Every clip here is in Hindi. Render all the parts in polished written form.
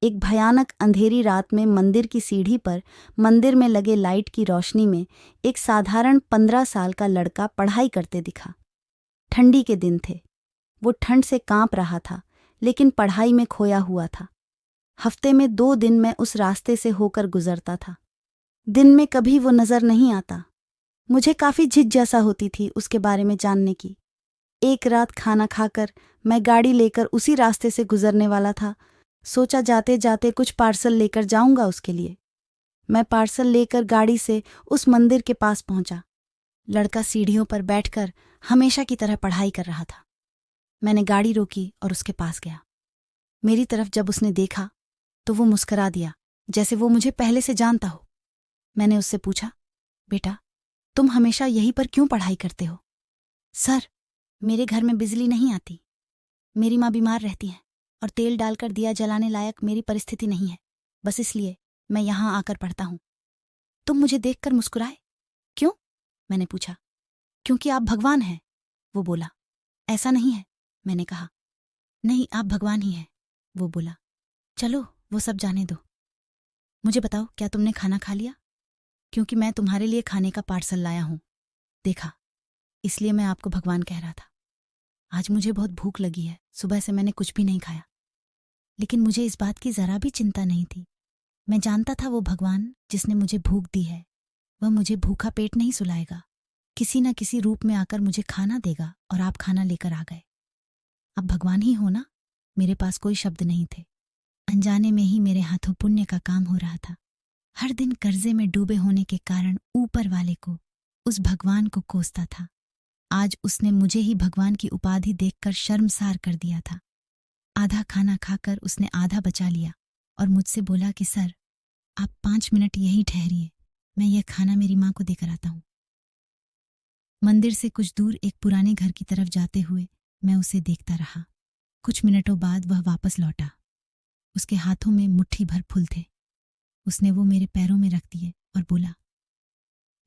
एक भयानक अंधेरी रात में मंदिर की सीढ़ी पर मंदिर में लगे लाइट की रोशनी में एक साधारण 15 साल का लड़का पढ़ाई करते दिखा। ठंडी के दिन थे। वो ठंड से कांप रहा था, लेकिन पढ़ाई में खोया हुआ था। हफ्ते में 2 दिन मैं उस रास्ते से होकर गुजरता था। दिन में कभी वो नजर नहीं आता। मुझे काफी जिज्ञासा होती थी उसके बारे में जानने की। एक रात खाना खाकर मैं गाड़ी लेकर उसी रास्ते से गुजरने वाला था। सोचा जाते जाते कुछ पार्सल लेकर जाऊंगा उसके लिए। मैं पार्सल लेकर गाड़ी से उस मंदिर के पास पहुंचा। लड़का सीढ़ियों पर बैठकर हमेशा की तरह पढ़ाई कर रहा था। मैंने गाड़ी रोकी और उसके पास गया। मेरी तरफ जब उसने देखा तो वो मुस्कुरा दिया, जैसे वो मुझे पहले से जानता हो। मैंने उससे पूछा, बेटा, तुम हमेशा यहीं पर क्यों पढ़ाई करते हो? सर, मेरे घर में बिजली नहीं आती। मेरी माँ बीमार रहती है और तेल डालकर दिया जलाने लायक मेरी परिस्थिति नहीं है। बस इसलिए मैं यहाँ आकर पढ़ता हूँ। तुम मुझे देखकर मुस्कुराए। क्यों? मैंने पूछा। क्योंकि आप भगवान हैं, वो बोला। ऐसा नहीं है, मैंने कहा। नहीं, आप भगवान ही हैं, वो बोला। चलो वो सब जाने दो। मुझे बताओ, क्या तुमने खाना खा लिया? क्योंकि मैं तुम्हारे लिए खाने का पार्सल लाया हूँ। देखा, इसलिए मैं आपको भगवान कह रहा था। आज मुझे बहुत भूख लगी है, सुबह से मैंने कुछ भी नहीं खाया। लेकिन मुझे इस बात की जरा भी चिंता नहीं थी। मैं जानता था वो भगवान जिसने मुझे भूख दी है, वह मुझे भूखा पेट नहीं सुलाएगा। किसी न किसी रूप में आकर मुझे खाना देगा और आप खाना लेकर आ गए। आप भगवान ही हो ना? मेरे पास कोई शब्द नहीं थे। अनजाने में ही मेरे हाथों पुण्य का काम हो रहा था। हर दिन कर्जे में डूबे होने के कारण ऊपर वाले को, उस भगवान को कोसता था। आज उसने मुझे ही भगवान की उपाधि देखकर शर्मसार कर दिया था। आधा खाना खाकर उसने आधा बचा लिया और मुझसे बोला कि सर, आप 5 मिनट यहीं ठहरिए, मैं यह खाना मेरी माँ को देकर आता हूँ। मंदिर से कुछ दूर एक पुराने घर की तरफ जाते हुए मैं उसे देखता रहा। कुछ मिनटों बाद वह वापस लौटा। उसके हाथों में मुट्ठी भर फूल थे। उसने वो मेरे पैरों में रख दिए और बोला,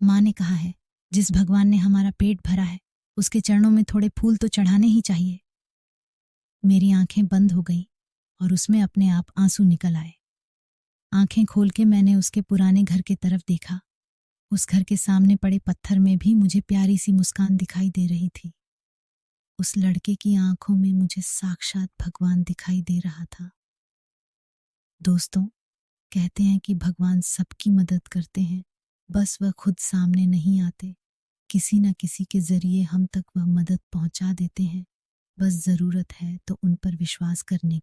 माँ ने कहा है, जिस भगवान ने हमारा पेट भरा है उसके चरणों में थोड़े फूल तो चढ़ाने ही चाहिए। मेरी आंखें बंद हो गईं और उसमें अपने आप आंसू निकल आए। आंखें खोल के मैंने उसके पुराने घर की तरफ देखा। उस घर के सामने पड़े पत्थर में भी मुझे प्यारी सी मुस्कान दिखाई दे रही थी। उस लड़के की आंखों में मुझे साक्षात भगवान दिखाई दे रहा था। दोस्तों, कहते हैं कि भगवान सबकी मदद करते हैं, बस वह खुद सामने नहीं आते। किसी न किसी के जरिए हम तक वह मदद पहुंचा देते हैं। बस ज़रूरत है तो उन पर विश्वास करने की।